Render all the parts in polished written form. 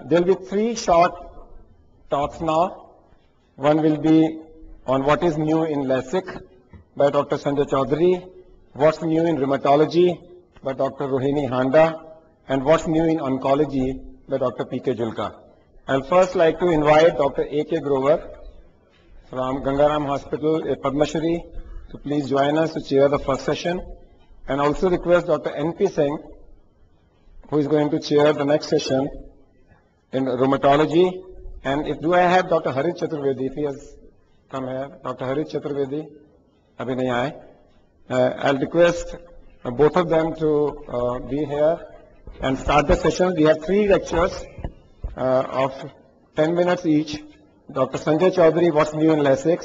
There will be three short talks now. One will be on what is new in Lasik by Dr. Sanjay Chaudhary, what's new in rheumatology by Dr. Rohini Handa, and what's new in oncology by Dr. P.K. Julka. I'll first like to invite Dr. A.K. Grover from Gangaram Hospital, a Padma Shri, to please join us to chair the first session, and also request Dr. N.P. Singh, who is going to chair the next session in rheumatology. And do I have Dr. Harit Chaturvedi, if he has come here? Dr. Harit Chaturvedi, abhi nahi aaye. I'll request both of them to be here and start the session. We have three lectures of 10 minutes each. Dr. Sanjay Chaudhary, what's new in Lasik,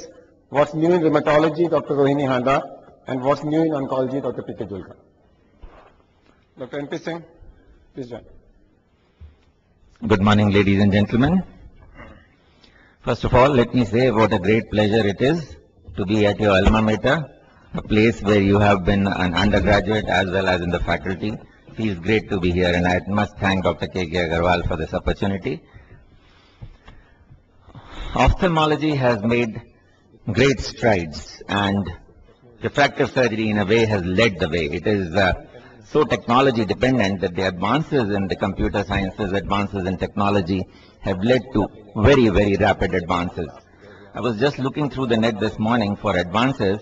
what's new in rheumatology, Dr. Rohini Handa, and what's new in oncology, Dr. P.K. Julka. Dr. N.P. Singh, please join. Good morning, ladies and gentlemen. First of all, let me say what a great pleasure it is to be at your alma mater, a place where you have been an undergraduate as well as in the faculty. It feels great to be here, and I must thank Dr. K.K. Agarwal for this opportunity. Ophthalmology has made great strides, and refractive surgery in a way has led the way. It is so technology dependent that the advances in the computer sciences, advances in technology have led to very, very rapid advances. I was just looking through the net this morning for advances,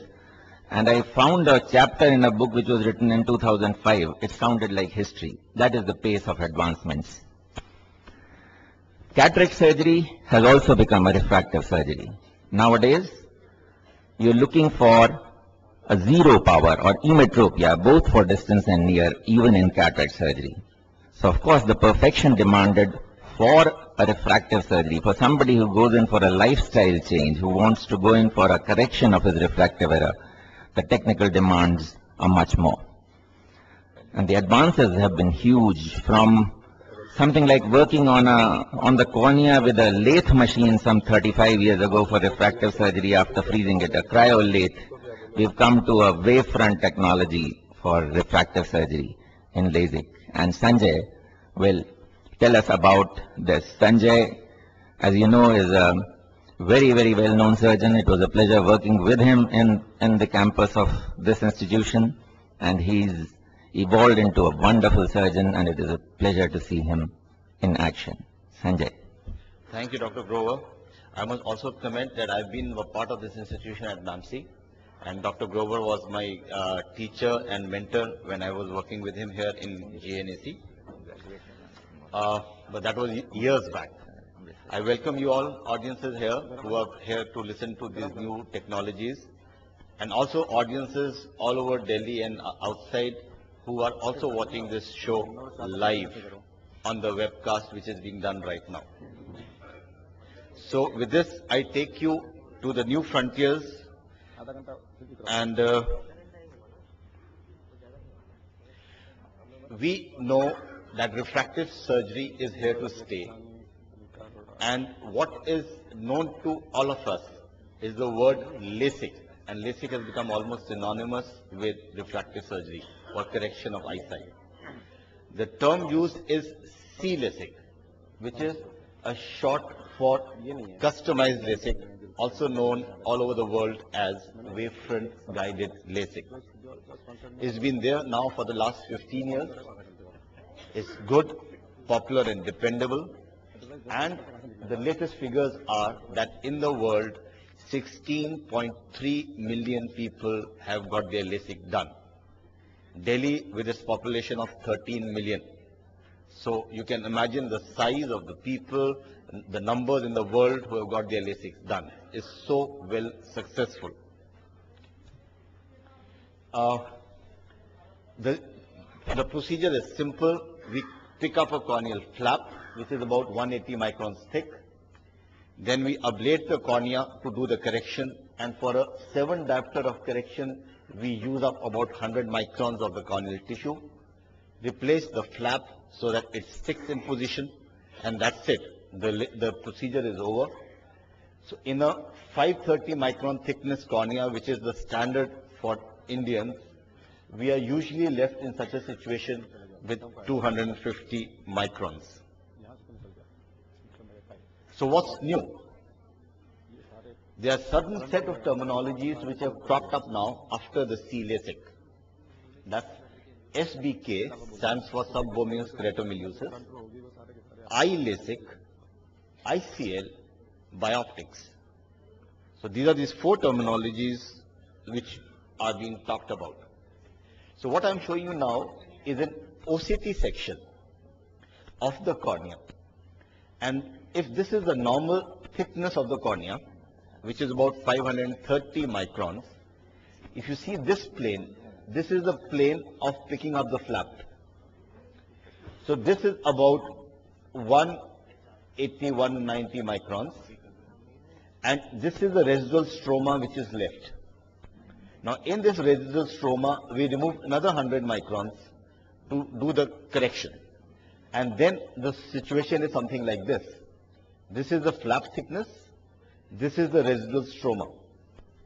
and I found a chapter in a book which was written in 2005. It sounded like history. That is the pace of advancements. Cataract surgery has also become a refractive surgery. Nowadays, you're looking for a zero power or emmetropia, both for distance and near, even in cataract surgery. So of course, the perfection demanded for a refractive surgery, for somebody who goes in for a lifestyle change, who wants to go in for a correction of his refractive error, the technical demands are much more. And the advances have been huge, from something like working on the cornea with a lathe machine some 35 years ago for refractive surgery after freezing it, a cryo lathe. We've come to a wavefront technology for refractive surgery in Lasik. And Sanjay will tell us about this. Sanjay, as you know, is a very, very well-known surgeon. It was a pleasure working with him in the campus of this institution. And he's evolved into a wonderful surgeon, and it is a pleasure to see him in action. Sanjay. Thank you, Dr. Grover. I must also comment that I've been a part of this institution at NAMC. And Dr. Grover was my teacher and mentor when I was working with him here in JNAC. But that was years back. I welcome you all audiences here who are here to listen to these new technologies, and also audiences all over Delhi and outside who are also watching this show live on the webcast which is being done right now. So with this, I take you to the new frontiers. And we know that refractive surgery is here to stay. And what is known to all of us is the word Lasik. And Lasik has become almost synonymous with refractive surgery or correction of eyesight. The term used is C-Lasik, which is a short for customized Lasik, also known all over the world as wavefront guided Lasik. It's been there now for the last 15 years. It's good, popular and dependable. And the latest figures are that in the world, 16.3 million people have got their Lasik done. Delhi with its population of 13 million. So you can imagine the size of the people, the numbers in the world who have got their Lasik done is so well successful. The procedure is simple. We pick up a corneal flap, which is about 180 microns thick. Then we ablate the cornea to do the correction. And for a 7 diopter of correction, we use up about 100 microns of the corneal tissue. Replace the flap so that it sticks in position, and that's it. The procedure is over. So in a 530 micron thickness cornea, which is the standard for Indians, we are usually left in such a situation with 250 microns. So what's new? There are certain set of terminologies which have cropped up now after the C LASIK. That's SBK stands for subbominus keratomelusis, I LASIK, ICL, bioptics. So these are these four terminologies which are being talked about. So what I'm showing you now is an OCT section of the cornea. And if this is the normal thickness of the cornea, which is about 530 microns, if you see this plane, this is the plane of picking up the flap. So this is about 180, 190 microns. And this is the residual stroma which is left. Now in this residual stroma, we remove another 100 microns to do the correction. And then the situation is something like this. This is the flap thickness. This is the residual stroma.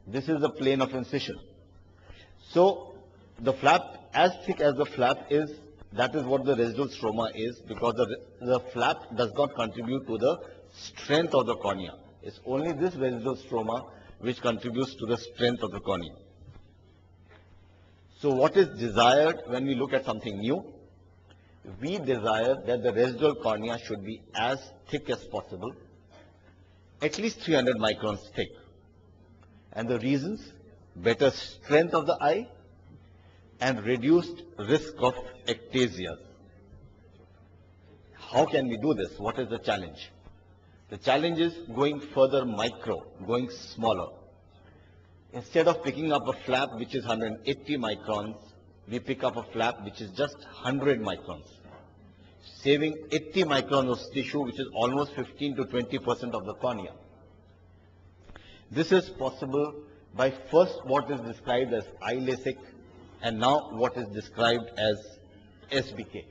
This is the plane of incision. So the flap, as thick as the flap is, that is what the residual stroma is, because the flap does not contribute to the strength of the cornea. It's only this residual stroma which contributes to the strength of the cornea. So what is desired when we look at something new? We desire that the residual cornea should be as thick as possible, at least 300 microns thick. And the reasons: better strength of the eye and reduced risk of ectasia. How can we do this? What is the challenge? The challenge is going further micro, going smaller. Instead of picking up a flap which is 180 microns, we pick up a flap which is just 100 microns, saving 80 microns of tissue, which is almost 15 to 20% of the cornea. This is possible by first what is described as I LASIK and now what is described as SBK.